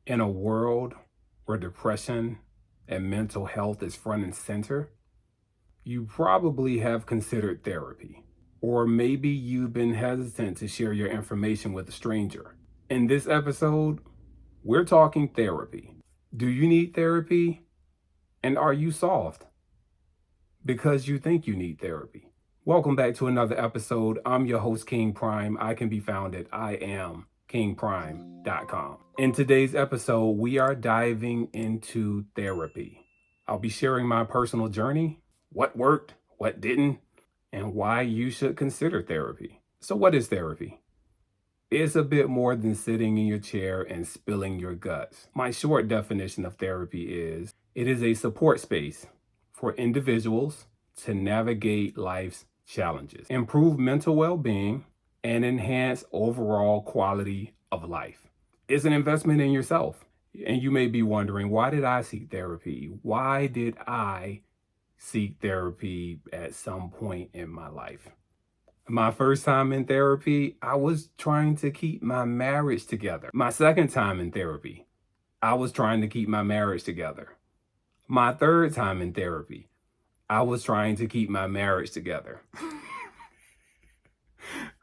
In a world where depression and mental health is front and center, you probably have considered therapy. Or maybe you've been hesitant to share your information with a stranger. In this episode, we're talking therapy. Do you need therapy? And are you solved because you think you need therapy? Welcome back to another episode. I'm your host, King Prime. I can be found at IamKingPrime.com. In today's episode, we are diving into therapy. I'll be sharing my personal journey, what worked, what didn't, and why you should consider therapy. So what is therapy? It's a bit more than sitting in your chair and spilling your guts. My short definition of therapy is it is a support space for individuals to navigate life's challenges, improve mental well-being, and enhance overall quality of life. It's an investment in yourself. And you may be wondering, why did I seek therapy? Why did I seek therapy at some point in my life? My first time in therapy, I was trying to keep my marriage together. My second time in therapy, I was trying to keep my marriage together. My third time in therapy, I was trying to keep my marriage together.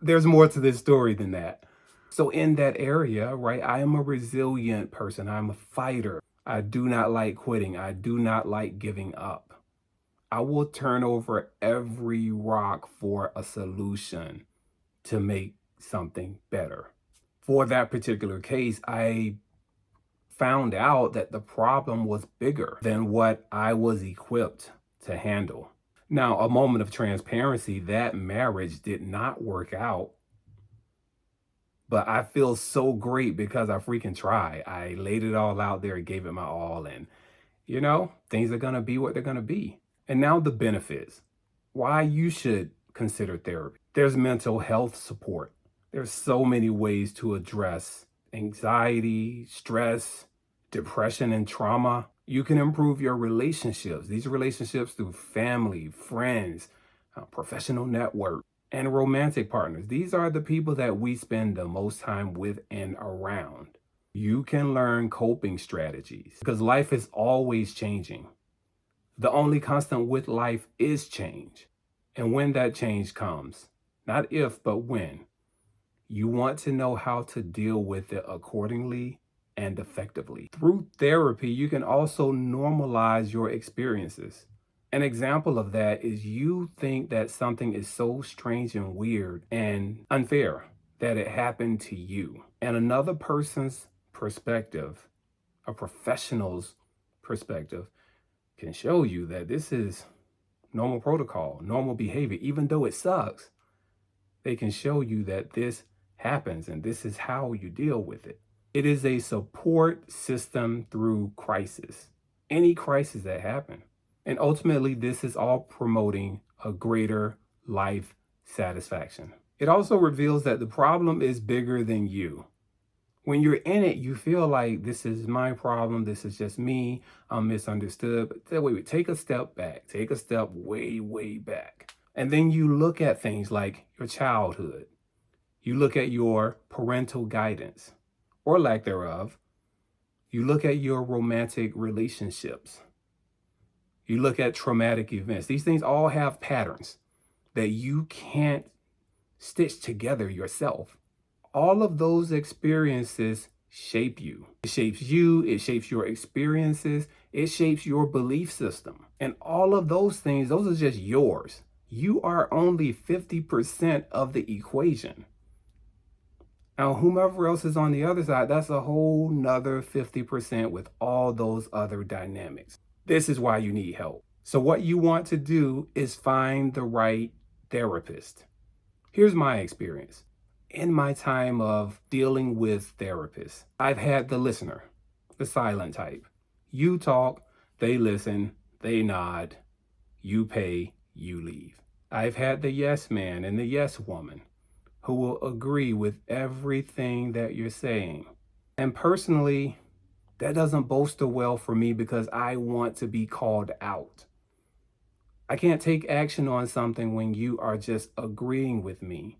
There's more to this story than that. So in that area, right, I am a resilient person. I'm a fighter. I do not like quitting. I do not like giving up. I will turn over every rock for a solution to make something better. For that particular case, I found out that the problem was bigger than what I was equipped to handle. Now, a moment of transparency, that marriage did not work out, but I feel so great because I freaking tried. I laid it all out there, gave it my all, and things are gonna be what they're gonna be. And now the benefits, why you should consider therapy. There's mental health support. There's so many ways to address anxiety, stress, depression, and trauma. You can improve your relationships. These relationships through family, friends, professional network, and romantic partners. These are the people that we spend the most time with and around. You can learn coping strategies because life is always changing. The only constant with life is change. And when that change comes, not if, but when, you want to know how to deal with it accordingly and effectively. Through therapy, you can also normalize your experiences. An example of that is you think that something is so strange and weird and unfair that it happened to you. And another person's perspective, a professional's perspective, can show you that this is normal protocol, normal behavior, even though it sucks. They can show you that this happens and this is how you deal with it. It is a support system through crisis, any crisis that happen. And ultimately, this is all promoting a greater life satisfaction. It also reveals that the problem is bigger than you. When you're in it, you feel like this is my problem. This is just me. I'm misunderstood. But wait, take a step back. Take a step way, way back. And then you look at things like your childhood. You look at your parental guidance or lack thereof. You look at your romantic relationships. You look at traumatic events. These things all have patterns that you can't stitch together yourself. All of those experiences shape you. It shapes you, it shapes your experiences, it shapes your belief system. And all of those things, those are just yours. You are only 50% of the equation. Now, whomever else is on the other side, that's a whole nother 50% with all those other dynamics. This is why you need help. So what you want to do is find the right therapist. Here's my experience. In my time of dealing with therapists, I've had the listener, the silent type. You talk, they listen, they nod, you pay, you leave. I've had the yes man and the yes woman who will agree with everything that you're saying. And personally, that doesn't bolster well for me because I want to be called out. I can't take action on something when you are just agreeing with me.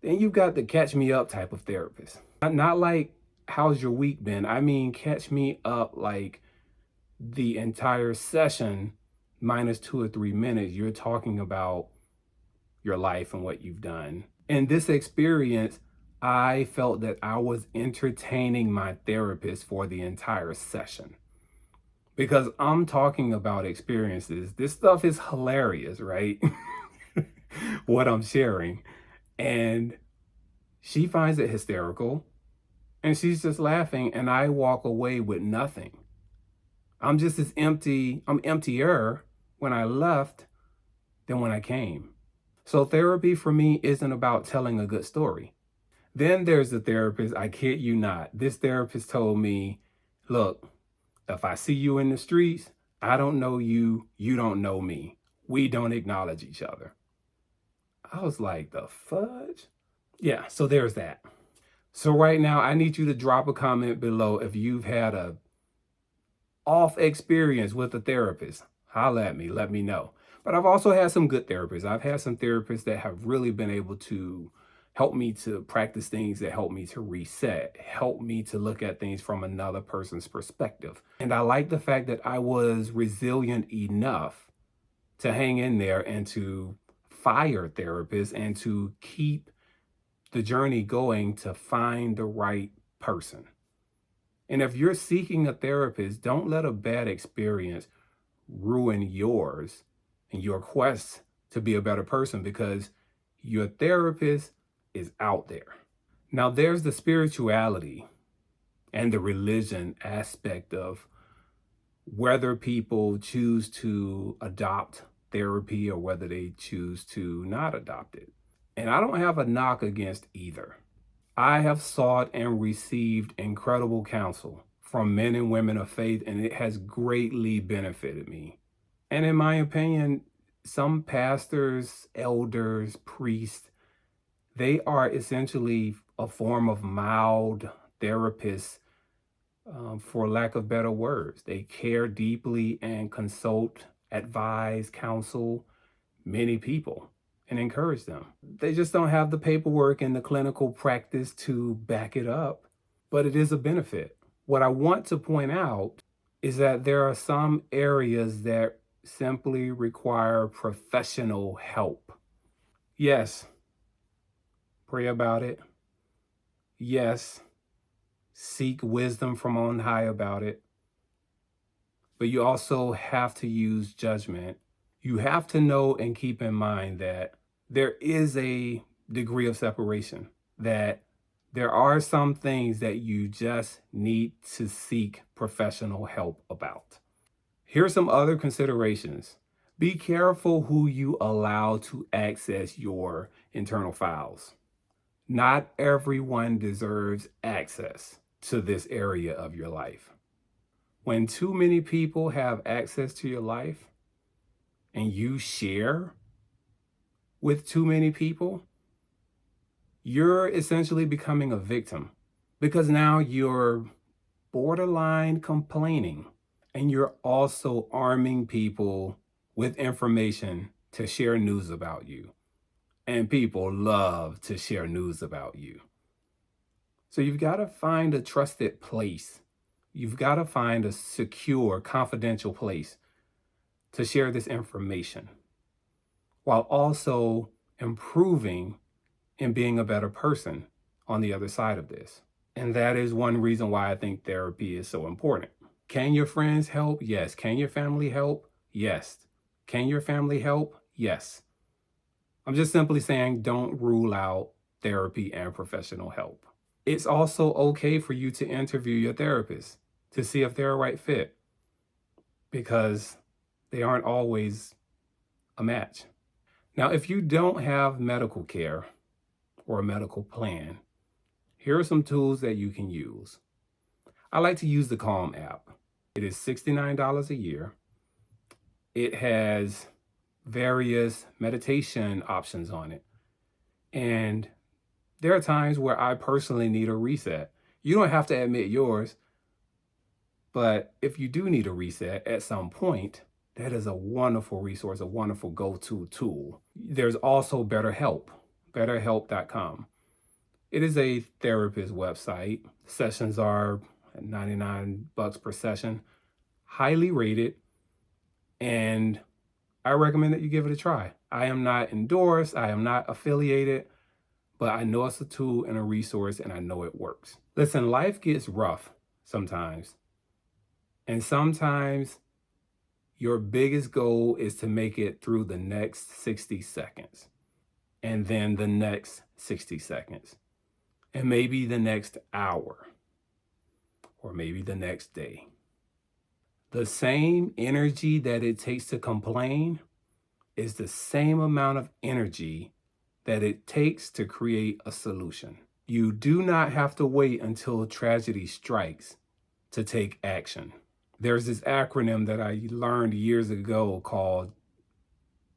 Then you've got the catch me up type of therapist. Not like how's your week been? I mean, catch me up like the entire session minus 2 or 3 minutes. You're talking about your life and what you've done. In this experience, I felt that I was entertaining my therapist for the entire session because I'm talking about experiences. This stuff is hilarious, right? What I'm sharing. And she finds it hysterical and she's just laughing, and I walk away with nothing. I'm just as empty, I'm emptier when I left than when I came. So therapy for me isn't about telling a good story. Then there's the therapist, I kid you not. This therapist told me, look, if I see you in the streets, I don't know you, you don't know me. We don't acknowledge each other. I was like, the fudge? Yeah, so there's that. So right now, I need you to drop a comment below if you've had a off experience with a therapist. Holla at me, let me know. But I've also had some good therapists. I've had some therapists that have really been able to help me to practice things that help me to reset, help me to look at things from another person's perspective. And I like the fact that I was resilient enough to hang in there and to fire therapists and to keep the journey going to find the right person. And if you're seeking a therapist, don't let a bad experience ruin yours and your quest to be a better person, because your therapist is out there. Now, there's the spirituality and the religion aspect of whether people choose to adopt therapy or whether they choose to not adopt it. And I don't have a knock against either. I have sought and received incredible counsel from men and women of faith, and it has greatly benefited me. And in my opinion, some pastors, elders, priests, they are essentially a form of mild therapists, for lack of better words. They care deeply and consult, advise, counsel many people and encourage them. They just don't have the paperwork and the clinical practice to back it up, but it is a benefit. What I want to point out is that there are some areas that simply require professional help. Yes, pray about it. Yes, seek wisdom from on high about it. But you also have to use judgment. You have to know and keep in mind that there is a degree of separation, that there are some things that you just need to seek professional help about. Here's some other considerations. Be careful who you allow to access your internal files. Not everyone deserves access to this area of your life. When too many people have access to your life and you share with too many people, you're essentially becoming a victim, because now you're borderline complaining and you're also arming people with information to share news about you. And people love to share news about you. So you've got to find a trusted place. You've got to find a secure, confidential place to share this information while also improving and being a better person on the other side of this. And that is one reason why I think therapy is so important. Can your friends help? Yes. Can your family help? Yes. Can your family help? Yes. I'm just simply saying, don't rule out therapy and professional help. It's also okay for you to interview your therapist to see if they're a right fit, because they aren't always a match. Now, if you don't have medical care or a medical plan, here are some tools that you can use. I like to use the Calm app. It is $69 a year. It has various meditation options on it. And there are times where I personally need a reset. You don't have to admit yours, but if you do need a reset at some point, that is a wonderful resource, a wonderful go-to tool. There's also BetterHelp, betterhelp.com. It is a therapist website. Sessions are $99 per session, highly rated, and I recommend that you give it a try. I am not endorsed, I am not affiliated, but I know it's a tool and a resource and I know it works. Listen, life gets rough sometimes. And sometimes your biggest goal is to make it through the next 60 seconds, and then the next 60 seconds, and maybe the next hour, or maybe the next day. The same energy that it takes to complain is the same amount of energy that it takes to create a solution. You do not have to wait until tragedy strikes to take action. There's this acronym that I learned years ago called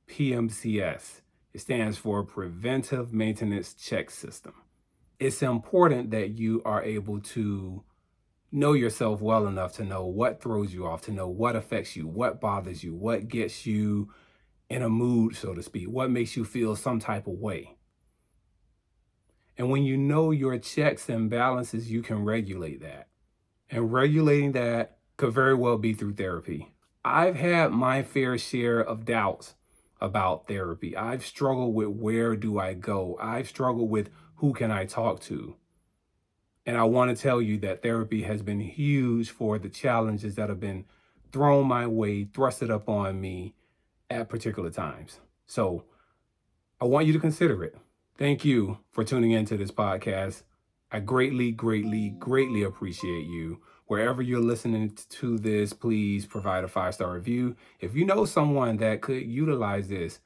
PMCS. It stands for Preventive Maintenance Check System. It's important that you are able to know yourself well enough to know what throws you off, to know what affects you, what bothers you, what gets you in a mood, so to speak, what makes you feel some type of way. And when you know your checks and balances, you can regulate that. And regulating that could very well be through therapy. I've had my fair share of doubts about therapy. I've struggled with where do I go? I've struggled with who can I talk to? And I want to tell you that therapy has been huge for the challenges that have been thrown my way, thrusted up on me at particular times. So I want you to consider it. Thank you for tuning into this podcast. I greatly, greatly, greatly appreciate you. Wherever you're listening to this, please provide a 5-star review. If you know someone that could utilize this,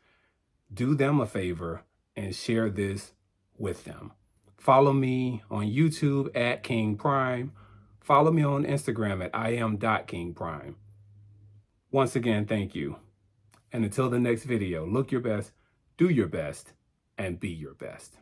do them a favor and share this with them. Follow me on YouTube at King Prime. Follow me on Instagram at iam.kingprime. Once again, thank you. And until the next video, look your best, do your best, and be your best.